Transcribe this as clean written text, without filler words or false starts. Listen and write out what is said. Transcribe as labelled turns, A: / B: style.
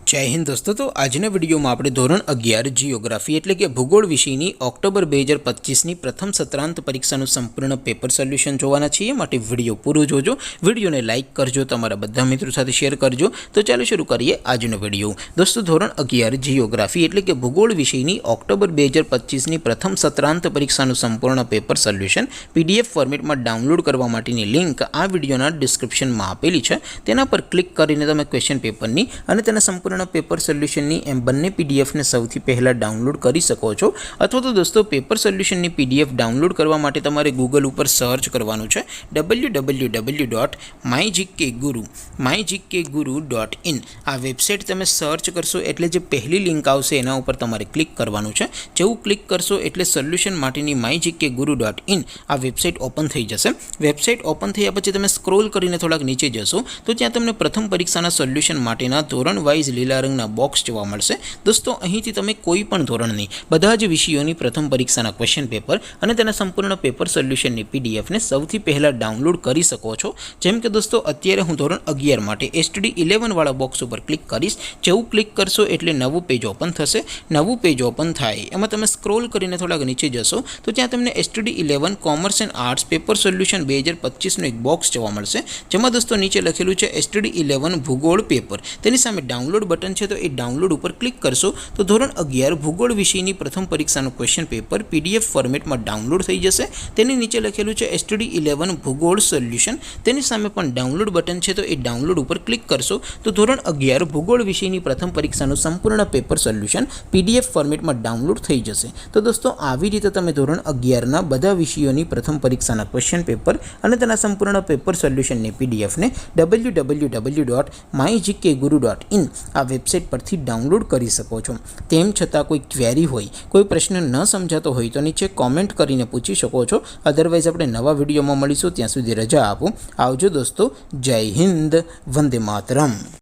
A: जय हिंद दोस्तों। तो आजना विडियो में आपणे धोरण 11 जियोग्राफी एटले के भूगोल विषयनी ऑक्टोबर 2025 ની પ્રથમ સત્રાંત પરીક્ષાનું સંપૂર્ણ પેપર સોલ્યુશન જોવાના છીએ। માટે વિડિયો પૂરો જોજો, વિડિયોને લાઈક કરજો, તમારા બધા મિત્રો સાથે શેર કરજો। તો ચાલો શરૂ કરીએ આજનો વિડિયો। दोस्तों ધોરણ 11 जियोग्राफी एटले के भूगोल विषयनी ऑक्टोबर 2025 ની પ્રથમ સત્રાંત પરીક્ષાનું સંપૂર્ણ પેપર સોલ્યુશન PDF ફોર્મેટમાં ડાઉનલોડ કરવા માટેની લિંક આ વિડિયોના ડિસ્ક્રિપ્શનમાં આપેલી છે। તેના પર ક્લિક કરીને તમે ક્વેશ્ચન પેપરની અને તેના સંપૂર્ણ पेपर सोल्यूशन एम बने पीडीएफ ने सौथी पहला डाउनलॉड करी सको छो। अथवा तो दोस्तों पेपर सोल्यूशन पीडीएफ डाउनलॉड करवा माटे तमारे गूगल पर सर्च करवानुं छे www.mygkguru.in। आ वेबसाइट तमे सर्च करशो एटले जे पहली लिंक आवशे एना उपर तमारे क्लिक करवानुं छे। जेवुं क्लिक करशो एटले सोल्यूशन माटेनी mygkguru.in आ वेबसाइट ओपन थई जशे। वेबसाइट ओपन थया पछी तमे स्क्रॉल करीने थोड़ाक नीचे जशो तो त्यां तमने प्रथम परीक्षाना सोल्यूशन माटेना धोरण वाइज लीला रंगना बॉक्स जोवा मळशे। दोस्तों અહીંથી તમે કોઈ પણ ધોરણની બધા જ વિષયોની પ્રથમ પરીક્ષાના ક્વેશ્ચન પેપર અને તેના સંપૂર્ણ પેપર સોલ્યુશનની પીડીએફ ને સૌથી પહેલા ડાઉનલોડ કરી શકો છો। જેમ કે દોસ્તો અત્યારે હું ધોરણ 11 માટે STD 11 વાળા બોક્સ ઉપર ક્લિક કરીશ। જેવું ક્લિક કરશો એટલે નવું પેજ ઓપન થશે। નવું પેજ ઓપન થાય એમાં તમે સ્ક્રોલ કરીને થોડાક નીચે જશો તો ત્યાં તમને STD 11 commerce and arts paper solution 2025 નો એક બોક્સ જોવા મળશે। જેમાં દોસ્તો નીચે લખેલું છે STD 11 ભૂગોળ પેપર। તેની સામે डाउनलॉड बटन है तो ये डाउनलॉड पर क्लिक करशो तो धोरण 11 भूगोल विषयनी प्रथम परीक्षा क्वेश्चन पेपर पीडीएफ फॉर्मेट में डाउनलॉड थई जशे। तेनी नीचे लखेलुं छे STD 11 भूगोल सोल्यूशन। तेनी सामे पण डाउनलॉड बटन है तो ये डाउनलॉड पर क्लिक करशो तो धोरण 11 भूगोल विषयनी प्रथम परीक्षा संपूर्ण पेपर सोल्यूशन पीडीएफ फॉर्मेट में डाउनलॉड थई जशे। तो दोस्तों આવી રીતે તમે ધોરણ 11 ના બધા વિષયોની પ્રથમ પરીક્ષાના ક્વેશ્ચન પેપર અને તેના સંપૂર્ણ પેપર સોલ્યુશનની પીડીએફ ને www.mygkguru.in आ वेबसाइट पर डाउनलॉड करी सको छो। तेम छतां कोई क्वेरी होय, कोई प्रश्न न समझातो होय तो नीचे कॉमेंट करीने पूछी शको छो। अदरवाइज आपणे नवा विडियोमां मळीशुं, त्यां सुधी रजा आपो। आवजो दोस्तों। जय हिंद, वंदे मातरम।